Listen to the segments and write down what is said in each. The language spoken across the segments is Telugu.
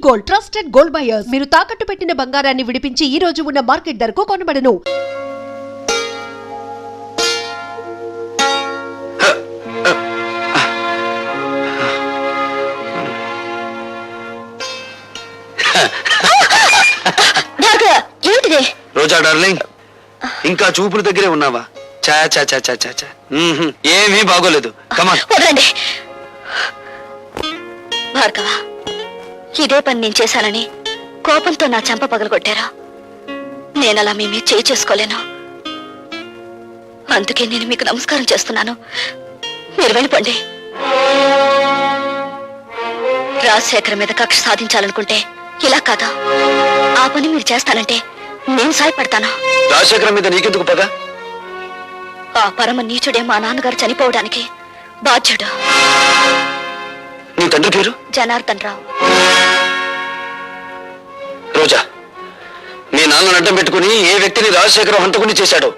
Gold, trusted gold buyers. మీరు తాకట్టు పెట్టిన బంగారాన్ని విడిపించి ఈ రోజు ఉన్న మార్కెట్ ధరకు కొనబడను. రోజా డార్లింగ్, ఇంకా చూపుల దగ్గరే ఉన్నావా? చా చా చా చా చా చా ఏమీ బాగోలేదు. కమాన్ వదలండి భార్గవ, ఇదే పని నేను చేశానని కోపంతో నా చెంప పగలగొట్టారా? నేనలా మీ మీద చేయి చేసుకోలేను. అందుకే నేను మీకు నమస్కారం చేస్తున్నాను. మీరు వెళ్ళిపోండి. రాజశేఖర్ మీద కక్ష సాధించాలనుకుంటే ఇలా కాదా? ఆ పని మీరు చేస్తానంటే నేను సాయపడతాను. రాజశేఖర్ మీద నీకెందుకు పగ? ఆ పరమ నీచుడే మా నాన్నగారు చనిపోవడానికి బాధ్యుడు. నీ తండ్రి పేరు? జనార్దన్ రావు. రోజా, మీ నాన్నను అడ్డం పెట్టుకుని ఏ వ్యక్తిని రాజశేఖరం హంతకుని చేశాడో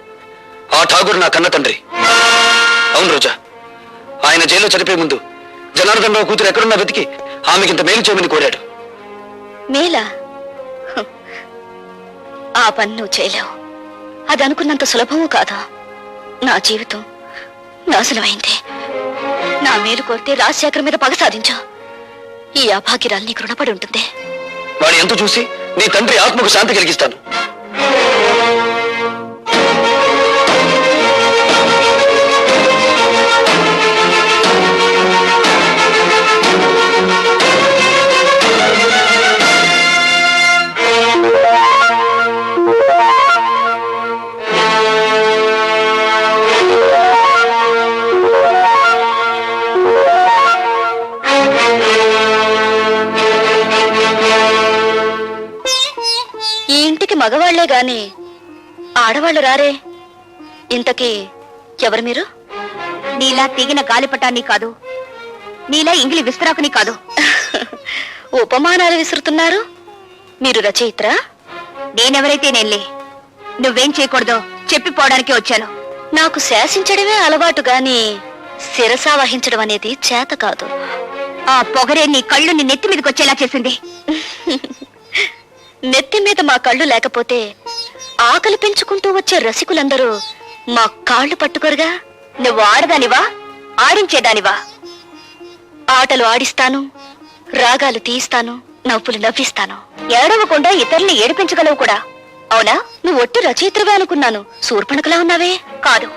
ఆ ఠాగూర్ నా కన్న తండ్రి. అవును రోజా, ఆయన జైల్లో చనిపోయే ముందు జనార్దన్ రావు కూతురు ఎక్కడున్నా వెతికి ఆమెకింత మేలు చేయమని కోరాడు. మేలా? ఆ పని నువ్వు చేయలేవు. అది అనుకున్నంత సులభము కాదా? నా జీవితం నాశనమైంది. నా మేలు కోరితే రాజశేఖర్ మీద పగ సాధించా. ఈ అభాగ్యరాలు నీకు రుణపడి ఉంటుంది. వాడి ఎంత చూసి నీ తండ్రి ఆత్మకు శాంతి కలిగిస్తాను. మగవాళ్లే గాని ఆడవాళ్లు రారే. ఇంతకీ ఎవరు మీరు? నీలా తీగిన గాలిపటాన్ని కాదు, నీలా ఇంగిలి విస్తరాకుని కాదు. ఉపమానాలు విసురుతున్నారు. మీరు రచయిత్రా? నేనెవరైతే నేనులే. నువ్వేం చేయకూడదో చెప్పిపోవడానికి వచ్చాను. నాకు శాసించడమే అలవాటు గాని శిరసా వహించడం అనేది చేత కాదు. ఆ పొగరే నీ కళ్ళు నీ నెత్తి మీదకి వచ్చేలా చేసింది. నెత్తి మీద మా కళ్ళు లేకపోతే ఆకలి పెంచుకుంటూ వచ్చే రసికులందరూ మా కాళ్ళు పట్టుకోరుగా. నువ్వు ఆడదానివా, ఆడించేదానివా? ఆటలు ఆడిస్తాను, రాగాలు తీయిస్తాను, నవ్వులు నవ్విస్తాను. ఏడవకుండా ఇతరుల్ని ఏడిపించగలవు కూడా. అవునా? నువ్వు ఒట్టి రచయిత్రవే అనుకున్నాను. శూర్పణఖలా ఉన్నావే. కాదు,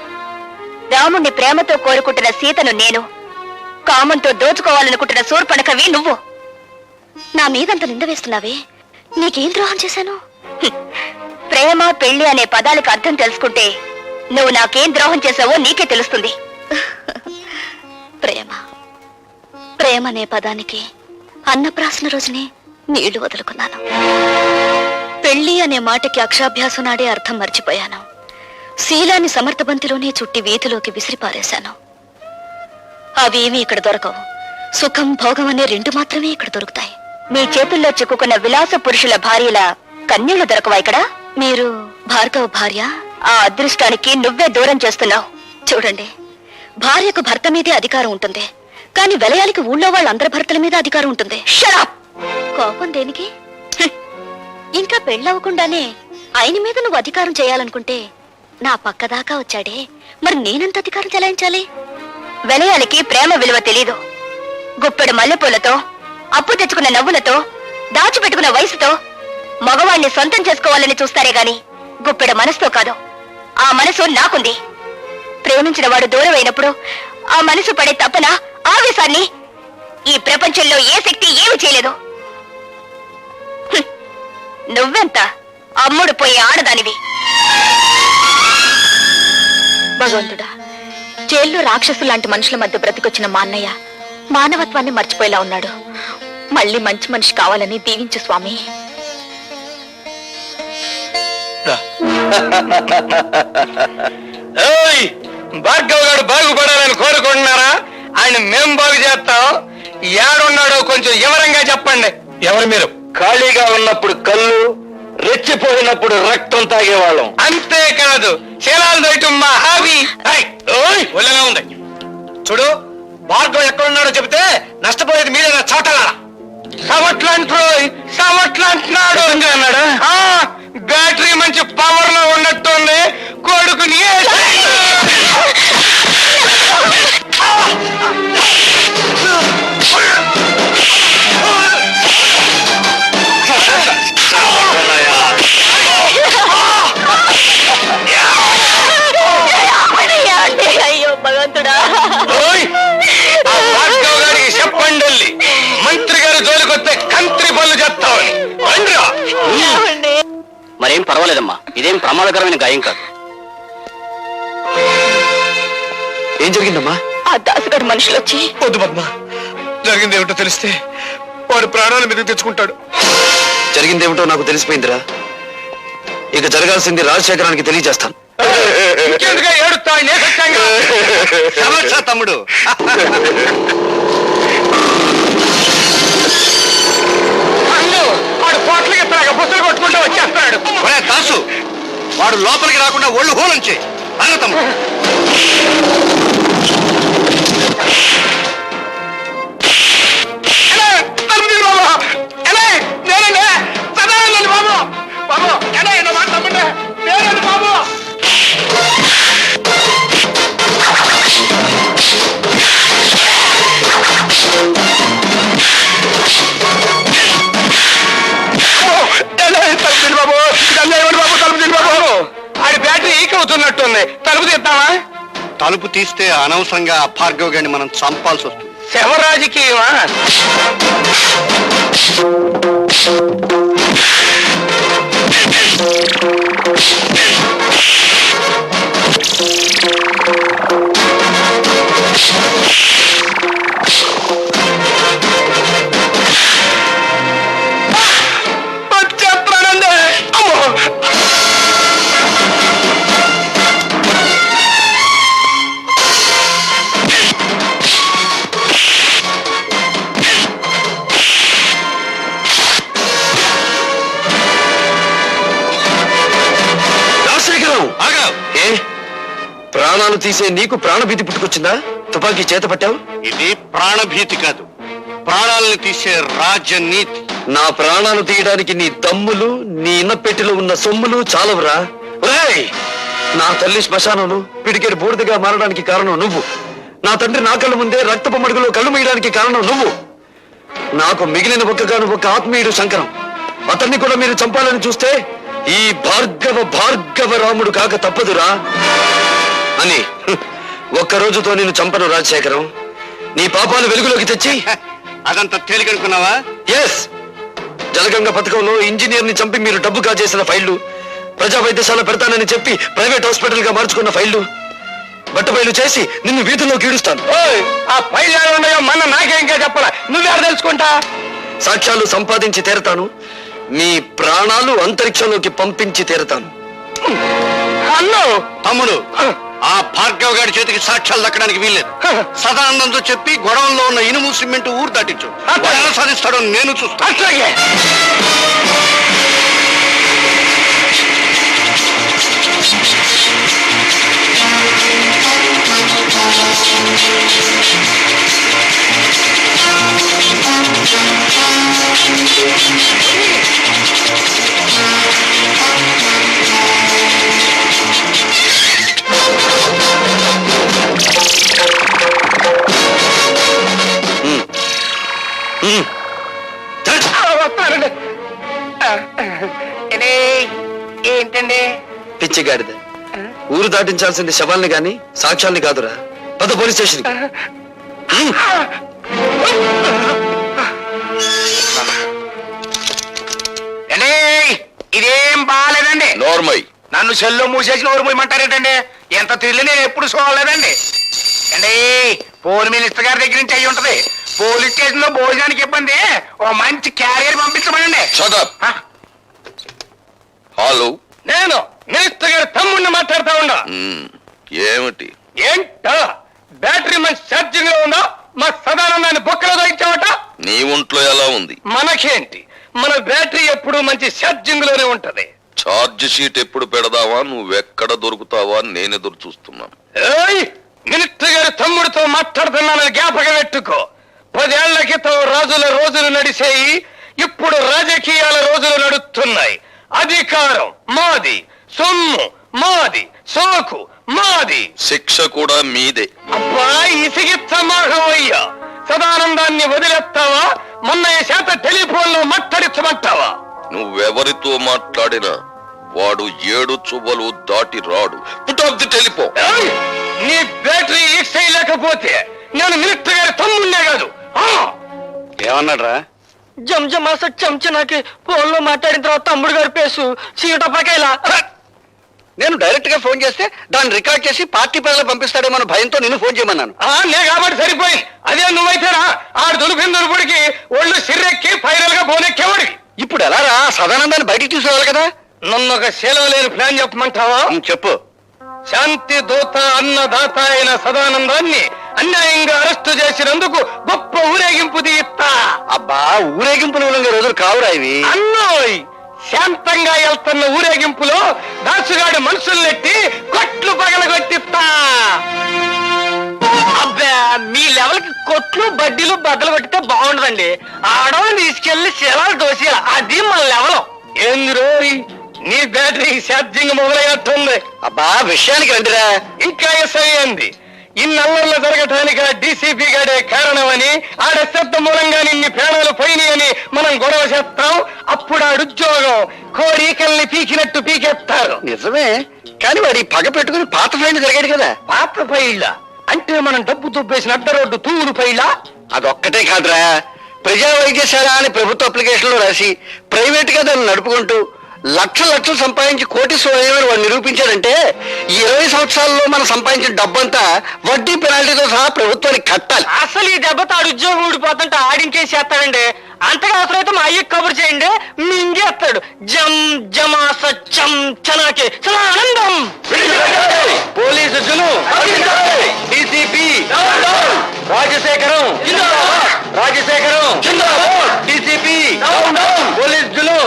రాముణ్ణి ప్రేమతో కోరుకుంటున్న సీతను నేను, కామంతో దోచుకోవాలనుకుంటున్న శూర్పణఖవి నువ్వు. నా మీదంత నింద వేస్తున్నావే. నీకేం ద్రోహం చేశాను? ప్రేమ పెళ్లి అనే పదాలకు అర్థం తెలుసుకుంటే నువ్వు నాకేం ద్రోహం చేశావో నీకే తెలుస్తుంది. ప్రేమ ప్రేమ అనే పదానికి అన్నప్రాసన రోజునే నీళ్లు వదులుకున్నాను. పెళ్లి అనే మాటకి అక్షాభ్యాసం నాడే అర్థం మర్చిపోయాను. శీలాన్ని సమర్థబంతిలోనే చుట్టి వీధిలోకి విసిరిపారేశాను. అవేమీ ఇక్కడ దొరకవు. సుఖం, భోగం అనే రెండు మాత్రమే ఇక్కడ దొరుకుతాయి. మీ చేతుల్లో చిక్కుకున్న విలాస పురుషుల భార్యల కన్యలు దొరకవా ఇక్కడ? మీరు భార్గవ భార్య? ఆ అదృష్టానికి నువ్వే దూరం చేస్తున్నావు. చూడండి, భార్యకు భర్త మీదే అధికారం ఉంటుంది, కానీ విలయానికి ఊళ్ళో వాళ్ళందరి భర్తల మీద అధికారం ఉంటుంది. షరాప్! కోపం దేనికి? ఇంకా పెళ్ళవకుండానే ఆయన మీద నువ్వు అధికారం చేయాలనుకుంటే నా పక్కదాకా వచ్చాడే, మరి నేనెంత అధికారం చెలాయించాలి? విలయానికి ప్రేమ విలువ తెలీదు. గుప్పెడు మల్లెపూలతో, అప్పు తెచ్చుకున్న నవ్వులతో, దాచిపెట్టుకున్న వయసుతో మగవాణ్ణి సొంతం చేసుకోవాలని చూస్తారే గాని గుప్పెడు మనసుతో కాదు. ఆ మనసు నాకుంది. ప్రేమించిన వాడు దూరం అయినప్పుడు ఆ మనసు పడే తపన, ఆవేశాన్ని ఈ ప్రపంచంలో ఏ శక్తి ఏమి చేయలేదు. నువ్వెంత అమ్ముడు పోయే ఆడదానివి. భగవంతుడా, జైల్లో రాక్షసు లాంటి మనుషుల మధ్య బ్రతికొచ్చిన మా అన్నయ్య మానవత్వాన్ని మర్చిపోయేలా ఉన్నాడు. మళ్ళీ మంచి మనిషి కావాలని దీవించు స్వామి. భార్గవ్ గారు బాగుపడాలని కోరుకుంటున్నారా? ఆయన మేం బాగు చేస్తాం. ఏడున్నాడో కొంచెం వివరంగా చెప్పండి. ఎవరు మీరు? ఖాళీగా ఉన్నప్పుడు కళ్ళు, రెచ్చిపోయినప్పుడు రక్తం తాగేవాళ్ళం. అంతేకాదు, శీలాలు దయటం మా హాబీ. ఒళ్ళగా ఉంది. చూడు, భార్గవ్ ఎక్కడున్నాడో చెబితే నష్టపోయేది మీరేనా చోటలారా? సవట్లంట్రోయ్, అంటున్నాడు. అన్నాడా? బ్యాటరీ మంచి పవర్ లో ఉన్నట్టుంది. కొడుకుని అయ్యో భగవంతుడా. భార్గవ్ గారికి చెప్పండి, మంత్రి గారు జోలికొస్తే కంత్రి పనులు చేస్తామని. మరేం పర్వాలేదమ్మా, ఇదేం ప్రమాదకరమైన గాయం కాదు. ఏం జరిగిందమ్మా? ఆ దాసుగడు మనుషులు వచ్చి వద్దు పద్మ, జరిగింది ఏమిటో తెలిస్తే వాడు ప్రాణాల మీద తెచ్చుకుంటాడు. జరిగిందేమిటో నాకు తెలిసిపోయిందిరా. ఇక జరగాల్సింది రాజశేఖరానికి తెలియజేస్తాను. ఇంకెందుగా ఏడుస్తావు? సమస్య తమ్ముడు. వాడు పోట్లకి బుసలు కొట్టుకుంటూ వచ్చేస్తాడు. దాసు, వాడు లోపలికి రాకుండా ఒళ్ళు హోలంచే తమ్ముడు. ఆడి బ్యాటరీ ఈక్ అవుతున్నట్టుంది. తలుపు తీద్దామా? తలుపు తీస్తే అనవసరంగా భార్గవ్ గారిని మనం చంపాల్సి వస్తుంది. శవరాజకీయమా? ప్రాణాలు తీసే నీకు ప్రాణభీతి పుట్టుకొచ్చిందా? తుపాకీ చేత పట్టావు. ఇది ప్రాణభీతి కాదు, ప్రాణాలను తీసే రాజనీతి. నా ప్రాణాలు తీయడానికి నీ దమ్ములు, నీ ఇన్నపెట్టిలో ఉన్న సొమ్ములు చాలవురా. ఒరేయ్, నా తల్లి శ్మశానంలో పిడికెడు బూడిదగా మారడానికి కారణం నువ్వు. నా తండ్రి నా కళ్ళ ముందే రక్తపు మడుగులో కళ్ళు మూయడానికి కారణం నువ్వు. నాకు మిగిలిన ఒక్క ఆత్మీయుడు శంకరం. అతన్ని కూడా మీరు చంపాలని చూస్తే ఈ భార్గవ రాముడు కాక తప్పదురా అని ఒక్క రోజుతో నేను చంపను రాజశేఖరం. నీ పాపాలు వెలుగులోకి తెచ్చి అదంతా తేలికనుకున్నావా? ఎస్, జలగంగ పథకంలో ఇంజనీర్ ని చంపి మీరు డబ్బు కాజేసిన ఫైళ్లు, ప్రజా వైద్యశాల పెడతానని చెప్పి ప్రైవేట్ హాస్పిటల్ గా మార్చుకున్న ఫైళ్లు, బట్టబయలు చేసి నిన్ను వీధుల్లో కీడుస్తాను. ఆ ఫైల్ ఉన్నాయో మన నాకేంకా చెప్పాలా? నువ్వెక్కడ తెలుసుకుంటా? సాక్ష్యాలు సంపాదించి తీరతాను. మీ ప్రాణాలు అంతరిక్షంలోకి పంపించి తీరతాను. అన్ను తమ్ముడు, ఆ భార్గవ్ గారి చేతికి సాక్ష్యాలు దక్కడానికి వీల్లేదు. సదానందంతో చెప్పి గొడవల్లో ఉన్న ఇనుము సిమెంట్ ఊరు దాటించు. ఎలా సాధిస్తాడో నేను చూస్తాను. అట్లాగే. వస్తానండి. ఏంటండి? పిచ్చిగాడిద, ఊరు దాటించాల్సింది శవాల్ని గాని సాక్ష్యాల్ని కాదురా. పద పోలీస్ స్టేషన్. ఇదేం బాగాలేదండి. నోర్మై, నన్ను సెల్లో మూసేసి నోరు మూయమంటారేటండి? ఎంత తిరిగి నేను ఎప్పుడు చూడలేదండి. అండి, పోలీస్ మినిస్టర్ గారి దగ్గర నుంచి అయ్యి ఉంటది. పోలీస్ స్టేషన్ లో భోజనానికి ఇబ్బంది, ఓ మంచి క్యారియర్ పంపించమనండి. హలో, నేను మినిస్టర్ గారి తమ్ముడిని మాట్లాడుతా ఉన్నా. ఏమిటి? ఏంటో బ్యాటరీ మంచి ఛార్జింగ్ లో ఉందా? మా సదానందాన్ని బొక్కలో దొరికించావట. నీ ఒంట్లో ఎలా ఉంది? మనకేంటి, మన బ్యాటరీ ఎప్పుడు మంచి ఛార్జింగ్ లోనే ఉంటది. ఛార్జ్ షీట్ ఎప్పుడు పెడదావా, నువ్వెక్కడ దొరుకుతావా నేను ఎదురు చూస్తున్నాను. మినిస్టర్ గారి తమ్ముడితో మాట్లాడుతున్నానని జ్ఞాపకం పెట్టుకో. 10 ఏళ్ల క్రితం రాజుల రోజులు నడిసేయి, ఇప్పుడు రాజకీయ రాజకీయాల రోజులు నడుస్తున్నాయి. అధికారం మాది, సొమ్ము మాది, సోకు మాది. శిక్ష కూడా మీదే. అబ్బాయి ఇసిగిచ్చమాహవయ్యా. సదానందాన్ని వదిలేస్తావా? మొన్నయ్య చేత టెలిఫోన్ లో మాట్లాడించమంటావా? నువ్వెవరితో మాట్లాడినా వాడు 7 చువ్వలు దాటి రాడు. Put off the telephone. ఏయ్! నీ బ్యాటరీ ఈక్స్ లేకపోతే నేను మినిస్టర్ గారి తమ్ముడే కాదు. ఏమన్నాడ్రా? జంజమాస చెంచనాకి ఫోన్ లో మాట్లాడిన తర్వాత తమ్ముడు గారి పేసు చీటపకాయలా. నేను డైరెక్ట్ గా ఫోన్ చేస్తే దాన్ని రికార్డ్ చేసి పార్టీ ప్రజలు పంపిస్తాడేమో భయంతో నిన్ను ఫోన్ చేయమన్నాను. నే కాబట్టి సరిపోయింది. అదే నువ్వైతేరా ఆడు దులిపిన దులుపుడికి ఒళ్ళు సిర్రెక్కి ఫైనల్ గా బోనెక్కేవాడికి. ఇప్పుడు ఎలా రా? సదానందాన్ని బయటికి తీసుకురావాలి కదా. నన్ను ఒక సెలవు లేని ప్లాన్ చెప్పమంటావా? చెప్పు. శాంతి దూత అన్నదాత అయిన సదానందాన్ని అన్యాయంగా అరెస్టు చేసినందుకు గొప్ప ఊరేగింపు తీస్తా. అబ్బా, ఊరేగింపులు రోజులు కావురా ఇవి. అన్నోయ్, శాంతంగా వెళ్తున్న ఊరేగింపులో దాసుగాడి మనుషుల్నెట్టి కొట్లు పగలగొట్టిస్తా. అబ్బా, మీ లెవెల్ కి కొట్లు బడ్డీలు బద్దలు కొట్టితే బాగుండదండి. ఆడవాళ్ళని తీసుకెళ్లి శిలాలు దోసి అది మన లెవెల్. ఏంది రోయ్, నీ బ్యాటరీ ఛార్జింగ్ మొదలయ్యట్టుంది. అబ్బా, విషయానికి రండిరా. ఇంకా ఎస్ఐ అయింది. ఇన్నల్లర్లు జరగటానికి ఆ డీసీపీ గాడే కారణమని, ఆడ శబ్ద మూలంగా నిన్ని ప్రాణాలు పోయినాయని మనం గొడవ చేస్తాం. అప్పుడు ఆడుద్యోగం కోరికల్ని పీకినట్టు పీకేస్తారు. నిజమే, కానీ వాడి పగ పెట్టుకుని పాత ఫ్రెండ్ జరిగాడు కదా. పాత పైళ్ళ అంటే మనం డబ్బు దుబ్బేసిన అడ్డ రోడ్డు తూరు పైళ్ళ. అదొక్కటే కాదురా, ప్రజా వైద్యశాల అని ప్రభుత్వ అప్లికేషన్లో రాసి ప్రైవేట్ గా దాన్ని నడుపుకుంటూ లక్షలు సంపాదించి కోటీశ్వరుడు వాడు నిరూపించాడంటే ఈ 20 సంవత్సరాల్లో మనం సంపాదించిన డబ్బంతా వడ్డీ పెనాల్టీతో సహా ప్రభుత్వానికి కట్టాలి. అసలు ఈ దెబ్బతో ఆడు ఉద్యోగం ఊడిపోతుంటే ఆడింకేసి చేస్తాడండి. అంతగా అవసరమైతే మా అయ్యకి కబురు చేయండి, మింగేస్తాడు. జం జమాస చం చనాకి ఆనందం. పోలీసు జును, DCP Rajasekharam, Rajasekharam, DCP police జును.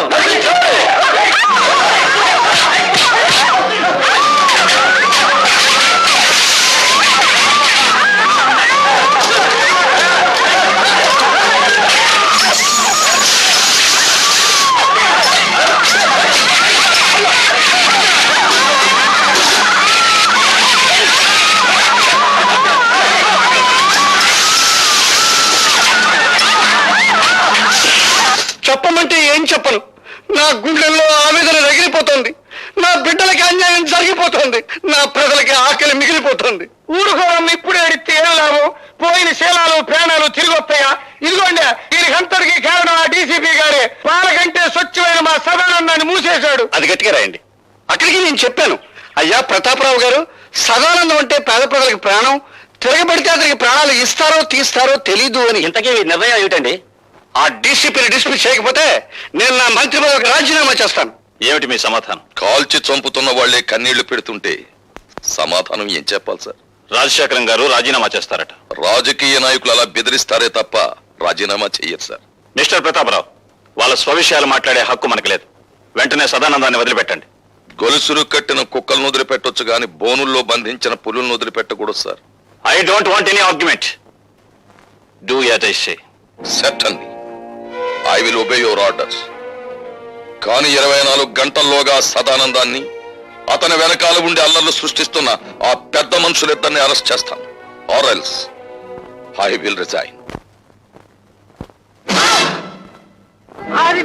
చెప్పమంటే ఏం చెప్పను. నా గుండెల్లో ఆవేదన రగిలిపోతుంది. నా బిడ్డలకి అన్యాయం జరిగిపోతుంది. నా ప్రజలకి ఆకలి మిగిలిపోతుంది. ఊరుకోవడం ఇప్పుడే అడిగితే ఏం లాభం? పోయిన శీలాలు ప్రాణాలు తిరిగి వస్తాయా? ఇదిగోండి, దీనికంతటికి కారణం ఆ డీసీపీ గారే. పాలకంటే స్వచ్ఛమైన మా సదానందాన్ని మూసేశాడు. అది గట్టిగా రాయండి. అక్కడికి నేను చెప్పాను, అయ్యా ప్రతాపరావు గారు, సదానందం అంటే పేద ప్రజలకు ప్రాణం. తిరగబడితే అతనికి ప్రాణాలు ఇస్తారో తీస్తారో తెలీదు అని. ఇంతకీ నిర్ణయం ఏమిటండి? ఆ డీసీపీని డిస్మిస్ చేయకపోతే నేను నా మంత్రి పదవికి రాజీనామా చేస్తాను. ఏమిటి మీ సమాధానం? కాల్చి చంపుతున్న వాళ్లే కన్నీళ్లు పెడుతుంటే సమాధానం ఏం చెప్పాలి సార్? రాజశేఖరం గారు రాజీనామా చేస్తారట. రాజకీయ నాయకులు అలా బెదిరిస్తారే తప్ప రాజీనామా చెయ్యరు సార్. మిస్టర్ ప్రతాపరావు, వాళ్ళ స్వవిషయాలు మాట్లాడే హక్కు మనకు లేదు. వెంటనే సదానందాన్ని వదిలిపెట్టండి. గొలుసులు కట్టిన కుక్కలను వదిలిపెట్టొచ్చు గాని బోనుల్లో బంధించిన పులులను వదిలిపెట్టకూడదు sir. I don't want any argument. Do as I say. Certainly I will obey your orders. కానీ 24 గంటల్లోగా సదానందాన్ని, అతని వెనకాల ఉండి అల్లర్లు సృష్టిస్తున్న ఆ పెద్ద మనుషులిద్దరిని అరెస్ట్ చేస్తాను. Or else I will resign. అది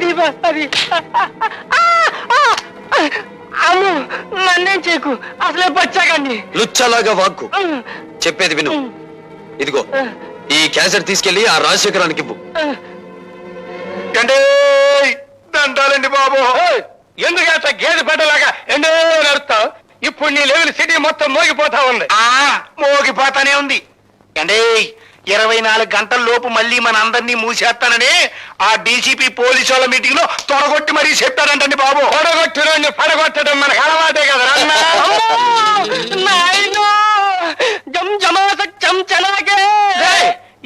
అమ్ము, నన్నేం చేయకు. అసలే బచ్చాకండి. లుచ్చలాగా వాక్కు. చెప్పేది విను. ఇదిగో ఈ క్యాసెట్ తీసుకెళ్లి ఆ రాజశేఖరానికి ఇవ్వు. దండాలండి బాబు. ఎందుకంత గేదె పెట్టలాగా ఎండో నడుస్తావు? ఇప్పుడు నీ లెవెల్ సిటీ మొత్తం మోగిపోతా ఉంది. మోగిపోతానే ఉంది. అంటే 24 గంటల లోపు మళ్ళీ మన అందరినీ మూసేస్తానని ఆ డీసీపీ పోలీసు వాళ్ళ మీటింగ్ లో తొడగొట్టి మరీ చెప్పారంటండి బాబు. తొడగొట్టిన పడగొట్టడం మనకు అలవాటే కదా.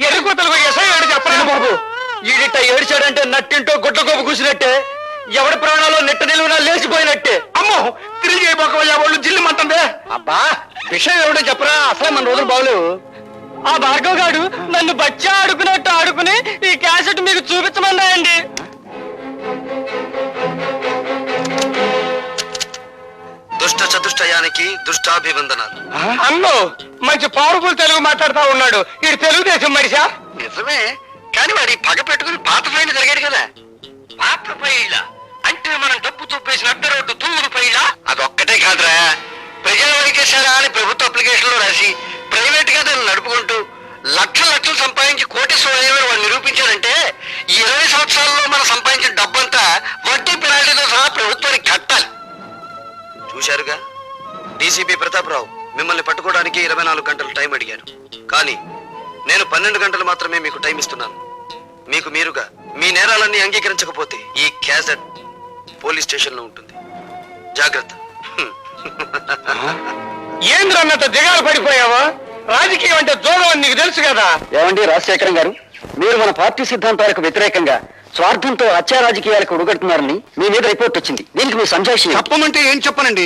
ఎదుగుతలు చెప్పండి బాబు. ఈడిట ఏడిచాడంటే నట్టింటో గుడ్ల గోపు కూసినట్టే, ఎవడి ప్రాణాలు నెట్ట నిలువునా లేచిపోయినట్టే. అమ్మో, తిరిగి అయిపోకవయ్యా, వాళ్ళు జిల్లుమంటుందే. అబ్బా, విషయం ఎవడో చెప్పరా? అసలే మన రోజులు బాగులేవు. ఆ భార్గవ్ గారు నన్ను బచ్చా ఆడుకున్నట్టు ఆడుకుని ఈ క్యాసెట్ మీకు చూపించమన్నాయండి. అదృష్టయానికి దుష్టాభివందనాలు. అన్నో మంచి పవర్ఫుల్ తెలుగు మాట్లాడుతా ఉన్నాడు. ఇది తెలుగుదేశం మనిషా? నిజమే, కానీ వాడి పగ పెట్టుకుని పాత ఫైల్ జరిగాడు కదా. పాత ఫైళ్ళ అంటే మనం డబ్బు చూపేసిన అడ్డ రోడ్డు తూరు ఫైళ్ళ అదొక్కటే కాదురా, ప్రజల వైకేశారా అని ప్రభుత్వ అప్లికేషన్ లో రాసి ప్రైవేట్ గా దాన్ని నడుపుకుంటూ లక్షలు సంపాదించి కోటేశ్వరయ్య వాడు నిరూపించాడంటే ఈ 20 సంవత్సరాల్లో మనం సంపాదించిన డబ్బంతా వడ్డీ పెనాల్టీతో సహా ప్రభుత్వానికి కట్టాలి. చూశారుగా, డీసీపీ ప్రతాపరావు మిమ్మల్ని పట్టుకోవడానికి 24 గంటలు టైం అడిగారు. కానీ నేను 12 గంటలు మాత్రమే మీకు టైం ఇస్తున్నాను. మీకు మీరుగా మీ నేరాలన్నీ అంగీకరించకపోతే ఈ క్యాసెట్ పోలీస్ స్టేషన్ లో ఉంటుంది. జాగ్రత్త. ఏంద్ర అన్నట్టు దిగాలు పడిపోయావా? రాజకీయం అంటే జోగం అని నీకు తెలుసు కదా. ఏమండి రాజశేఖరం గారు, మీరు మన పార్టీ సిద్ధాంతాలకు వ్యతిరేకంగా స్వార్థంతో హత్యా రాజకీయాలకు ఉడగడుతున్నారని మీ మీద రిపోర్ట్ వచ్చింది. దీనికి మీ సంజాయిషి చెప్పమంటే ఏం చెప్పనండి?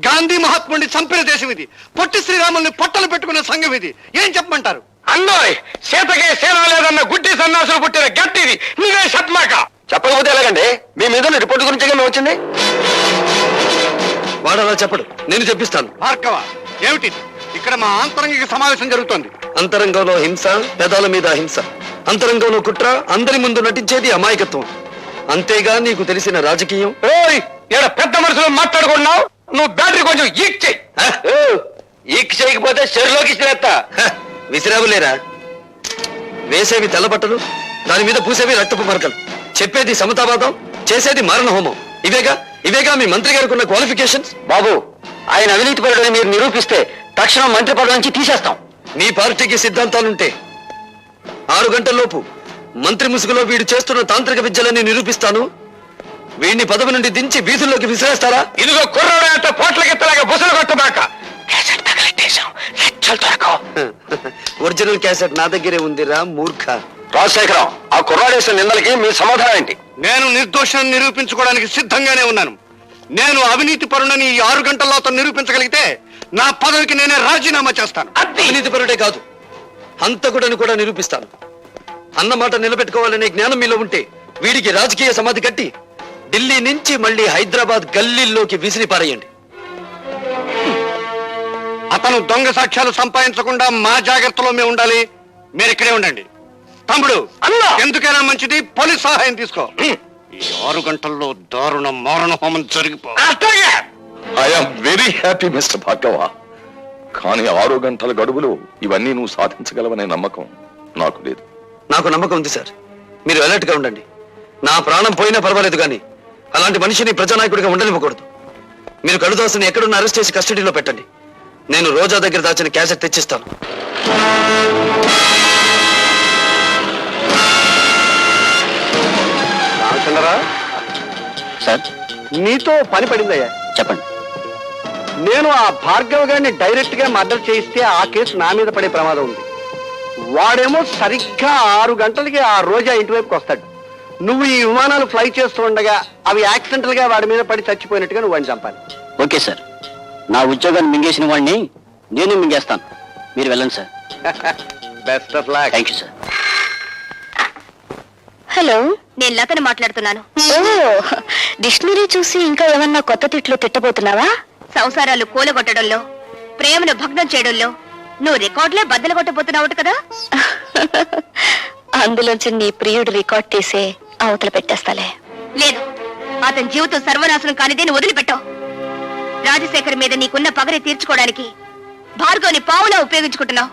గాంధీ మహాత్ముడిని చంపిన దేశం ఇది. పొట్టి శ్రీరాముల్ని పొట్టలు పెట్టుకున్న సంఘం ఇది. ఏం చెప్పమంటారు? అన్నోయ్, సీతకే సేన లేదన్న గుడ్డి సన్నాసులు పుట్టిన గట్టిది. నువ్వే చెప్పమాక. చెప్పకపోతే ఎలాగండి? మీ మీద రిపోర్ట్ గురించి వచ్చింది. వాడు అలా చెప్పడు, నేను చెప్పిస్తాను. భార్గవ, ఏమిటి ఇక్కడ మా ఆంతరంగిక సమావేశం జరుగుతోంది? అంతరంగంలో హింస, పెదాల మీద హింస. అంతరంగంలో కుట్ర, అందరి ముందు నటించేది అమాయకత్వం. అంతేగా నీకు తెలిసిన రాజకీయం? ఓయ్, ఈడ పెద్ద మనుషులు మాట్లాడుకున్నావు. నువ్వు బ్యాటరీ కొంచెం ఈక్ చెయ్యి. ఈక్ చేయకపోతే చెరులోకి ఇచ్చిరేస్తా. విసిరావులేరా? వేసేవి తెల్లబట్టలు, దాని మీద పూసేవి రక్తపు మరకలు. చెప్పేది సమతావాదం, చేసేది మారణ హోమం. ఇవేగా మీ మంత్రి గారికి ఉన్న క్వాలిఫికేషన్స్. బాబు, ఆయన అవినీతి పరుడని మీరు నిరూపిస్తే తక్షణం మంత్రి పదవి నుంచి తీసేస్తాం. మీ పార్టీకి సిద్ధాంతాలుంటే 6 గంటల్లోపు మంత్రి ముసుగులో వీడు చేస్తున్న తాంత్రిక విద్యలని నిరూపిస్తాను. వీడిని పదవి నుండి దించి వీధుల్లోకి విసిరేస్తారా? ఇదిగో కుర్రాడు అంటే పోట్లకెత్తలాగా బుసలు కొట్టబాక. ఒరిజినల్ క్యాసెట్ నా దగ్గరే ఉందిరా మూర్ఖ. రాజశేఖరం, ఆ కుర్రాడేసిన నిందలకి మీ సమాధానం ఏంటి? నేను నిర్దోషాన్ని నిరూపించుకోవడానికి సిద్ధంగానే ఉన్నాను. నేను అవినీతి పరునని ఈ 6 గంటల్లో అతను నిరూపించగలిగితే నా పదవికి నేనే రాజీనామా చేస్తాను. అవినీతి పరుడే కాదు, హంతకుడని కూడా నిరూపిస్తాను. అన్నమాట నిలబెట్టుకోవాలనే జ్ఞానం మీలో ఉంటే వీడికి రాజకీయ సమాధి కట్టి ఢిల్లీ నుంచి మళ్ళీ హైదరాబాద్ గల్లీల్లోకి విసిరి పారేయండి. అతను దొంగ సాక్ష్యాలు సంపాదించకుండా మా జాగ్రత్తలో మేము ఉండాలి. మీరు ఇక్కడే ఉండండి. తమ్ముడు, ఎందుకైనా మంచిది పోలీస్ సహాయం తీసుకో. ఈ 6 గంటల్లో దారుణ మారణ హోమం జరిగిపో. I'm very happy mister Bhargava. కానీ 6 గంటల గడువులో ఇవన్నీ నువ్వు సాధించగలవనే నమ్మకం నాకు లేదు. నాకు నమ్మకం ఉంది సార్. మీరు అలర్ట్ గా ఉండండి. నా ప్రాణం పోయినా పర్వాలేదు, కానీ అలాంటి మనిషిని ప్రజానాయకుడిగా ఉండనివ్వకూడదు. మీరు కడుదాసుని ఎక్కడున్న అరెస్ట్ చేసి కస్టడీలో పెట్టండి. నేను రోజా దగ్గర దాచిన క్యాసెట్ తెచ్చిస్తాను. సార్, నీతో పని పడిందయ్యా. చెప్పండి. నేను ఆ భార్గవ్ గారిని డైరెక్ట్ గా మర్డర్ చేయిస్తే ఆ కేసు నా మీద పడే ప్రమాదం ఉంది. వాడేమో సరిగ్గా 6 గంటలకి ఆ రోజా ఇంటి వైపుకి వస్తాడు. నువ్వు ఈ విమానాలు ఫ్లై చేస్తూ ఉండగా అవి యాక్సిడెంటల్ గా వాడి మీద పడి చచ్చిపోయినట్టుగా నువ్వు వాడిని చంపాలి. ఓకే సార్, నా ఉద్యోగాన్ని మింగేసిన వాడిని నేను మింగేస్తాను. మీరు వెళ్ళండి sir. Best of luck. Thank you sir. Hello, నేను లతని మాట్లాడుతున్నాను. ఓ, డిక్షనరీ చూసి ఇంకా ఏమన్నా కొత్త తిట్లు తిట్టబోతున్నావా? సంసారాలు కూలగొట్టడంలో, ప్రేమను భగ్నం చేయడంలో నువ్వు రికార్డులే బద్దలు కొట్టబోతున్నావు కదా. అందులోంచి నీ ప్రియుడు రికార్డ్ తీసే అవతల పెట్టేస్తాలే. లేదు, అతని జీవితం సర్వనాశనం కానిదే నువ్వు వదిలిపెట్టావు. రాజశేఖర్ మీద నీకున్న పగని తీర్చుకోవడానికి భార్గవ్ని పావులా ఉపయోగించుకుంటున్నావు.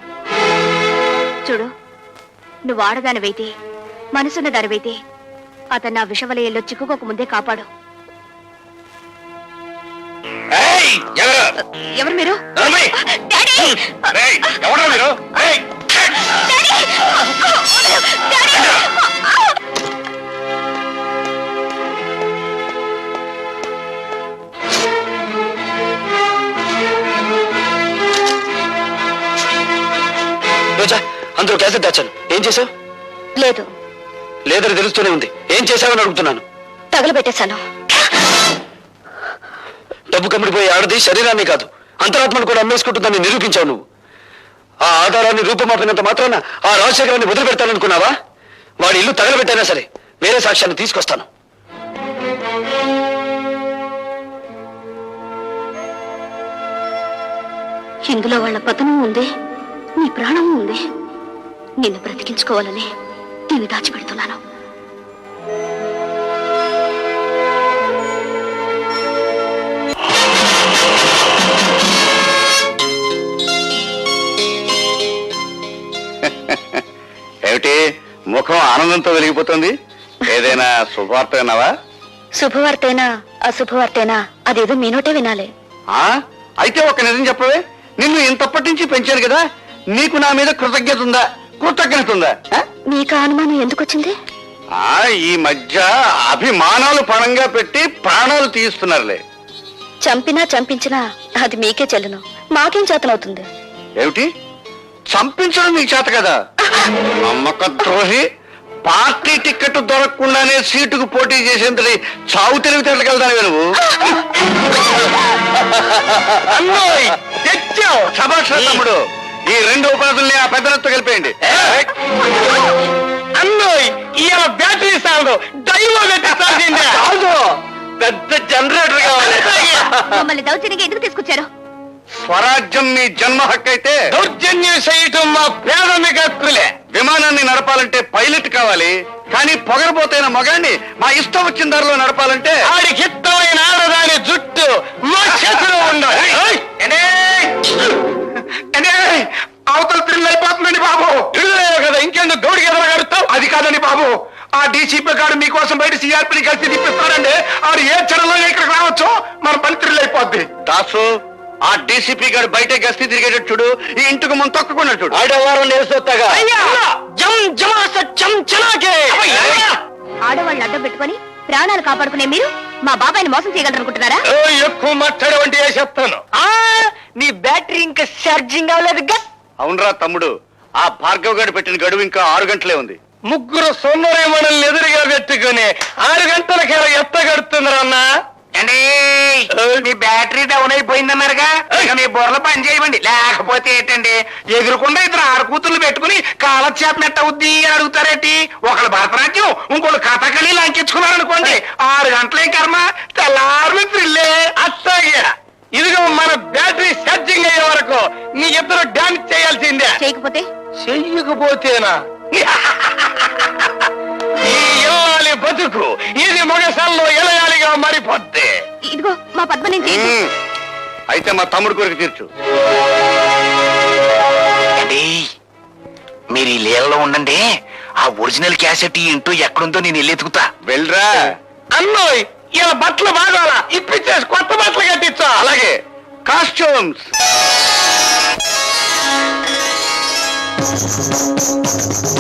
చూడు, నువ్వు ఆడదానివైతే, మనసున్న దానివైతే అతను నా విషవలయంలో చిక్కుకోక ముందే కాపాడు. ఎవరు మీరు? డాడీ! ఎవరు మీరు? రోజా, అందులో క్యాసెట్ దాచాను. ఏం చేసావు? లేదు. లేదని తెలుస్తూనే ఉంది. ఏం చేశావని అడుగుతున్నాను. తగలబెట్టేశాను. డబ్బు కమ్మిడిపోయే ఆడది శరీరాన్ని కాదు, అంతరాత్మను కూడా అమ్మేసుకుంటుందని నిరూపించావు నువ్వు. ఆ ఆధారాన్ని రూపమాపినంత మాత్రాన ఆ రాజశేఖరాన్ని వదిలిపెడతాననుకున్నావా? వాడి ఇల్లు తగలబెట్టైనా సరే వేరే సాక్ష్యాన్ని తీసుకొస్తాను. ఇందులో వాళ్ళ పతనం ఉంది, నీ ప్రాణం ఉంది. నిన్ను బ్రతికించుకోవాలని దీన్ని దాచిపెడుతున్నాను. ఏమిటి ముఖం ఆనందంతో వెలిగిపోతుంది? ఏదైనా శుభవార్త విన్నావా? శుభవార్తేనా అశుభవార్తేనా అదేదో మీ నోటే వినాలి. అయితే ఒక నిజం చెప్పవే. నిన్ను ఇంతప్పటి నుంచి పెంచాను కదా, నీకు నా మీద కృతజ్ఞత ఉందా? కృతజ్ఞత ఉందా? నీకు అనుమానం ఎందుకు వచ్చింది? ఈ మధ్య అభిమానాలు పణంగా పెట్టి ప్రాణాలు తీయిస్తున్నారులే. చంపినా చంపించినా అది మీకే చెల్లును, మాకేం చేతనవుతుంది? ఏమిటి చంపించడం నీకు చేత కదా? నమ్మక ద్రోహి. పార్టీ టికెట్ దొరకకుండానే సీటుకు పోటీ చేసేంతటి చావు తెలివితేటలకు వెళ్తాను నువ్వు. శభాష్ తమ్ముడు. ఈ 2 ఉపాధుల్ని ఆ పెద్దలతో కలిపేయండి. అన్నోయ్ ఇవాళ బ్యాటరీ సాగు డైవో పెట్టాల్సిందే. పెద్ద జనరేటర్ కావాలి. మమ్మల్ని దౌర్జన్యంగా ఎందుకు తీసుకొచ్చారు? స్వరాజ్యం మీ జన్మ హక్కు అయితే దౌర్జన్యం చేయటం మా ప్రాథమిక హక్కులే. విమానాన్ని నడపాలంటే పైలట్ కావాలి, కానీ పొగరబోతైన మగాన్ని మా ఇష్టం వచ్చిన దారిలో నడపాలంటే ఆడికి ఇష్టమైన ఆడదాని జుట్టు మా చేతిలో ఉండాలి. అవతల థ్రిల్ అయిపోతుందండి బాబు. కదా ఇంకెందుకు గౌడికి ఎదరగడుతావు? అది కాదండి బాబు, ఆ డీసీపీ గారు మీకోసం బయట సిఆర్పీని కలిసి తిప్పిస్తారండి. ఆడు ఏ క్షణంలో ఇక్కడికి రావచ్చు, మన పని థ్రిల్ అయిపోద్ది. దాసు, ఆ డీసీపీ గారు బయట గస్తీ తిరిగేటట్టు చూడు, ఈ ఇంటికి ముందు తొక్కకున్నాడు చూడు. ఆడవారం నేర్సొత్తగా ఆడవాళ్ళు అడ్డం పెట్టుకొని ప్రాణాలు కాపాడుకునే మీరు మా బాబాయిని మోసం చేయగలరనుకుంటున్నారా? ఎక్కువ మాట్లాడే వంటి చెప్తాను. నీ బ్యాటరీ ఇంకా ఛార్జింగ్ అవ్వలేదు. అవునరా తమ్ముడు, ఆ భార్గవ్ గారు పెట్టిన గడువు ఇంకా 6 గంటలే ఉంది. ముగ్గురు సొమ్మరే మనల్ని ఎదురుగా పెట్టుకుని 6 గంటలకి ఎత్తగడుతున్నారన్నా. అండి మీ బ్యాటరీ డౌన్ అయిపోయిందన్నారుగా, ఇక మీ బుర్రలు పని చేయమండి. లేకపోతే ఏంటండి, ఎదురుకుండా 2 ఆడకూతుర్లు పెట్టుకుని కాలక్షేపం ఎట్ట అవుద్ది అని అడుగుతారేంటి? ఒకళ్ళు భరతనాట్యం, ఇంకోళ్ళు కథకళి లంకించుకున్నారనుకోండి, 6 గంటలే కర్మ, తెల్లారు థ్రిల్లే. అట్లాగే ఇదిగో మన బ్యాటరీ ఛార్జింగ్ అయ్యే వరకు నీ ఇద్దరు డాన్స్ చేయాల్సిందే. చేయకపోతే చెయ్యకపోతేనా ఈ ఇల్లాలి బతుకు ఇది మొగసల్లో ఇలయాలిగా మారిపోద్ది. ఇదిగో మా పద్మ నుంచి అయితే మా తమ్ముడు కోరిక తీర్చు. అండి మీరు ఈ లీలలో ఉండండి, ఆ ఒరిజినల్ క్యాసెట్ ఇంటూ ఎక్కడుందో నేను వెళ్ళెతుకుతా. వెళ్ళరా అన్నోయ్ ఇలా బట్టలు బాగాలా ఇప్పించేసి కొత్త బట్టలు కట్టించా. అలాగే కాస్ట్యూమ్స్.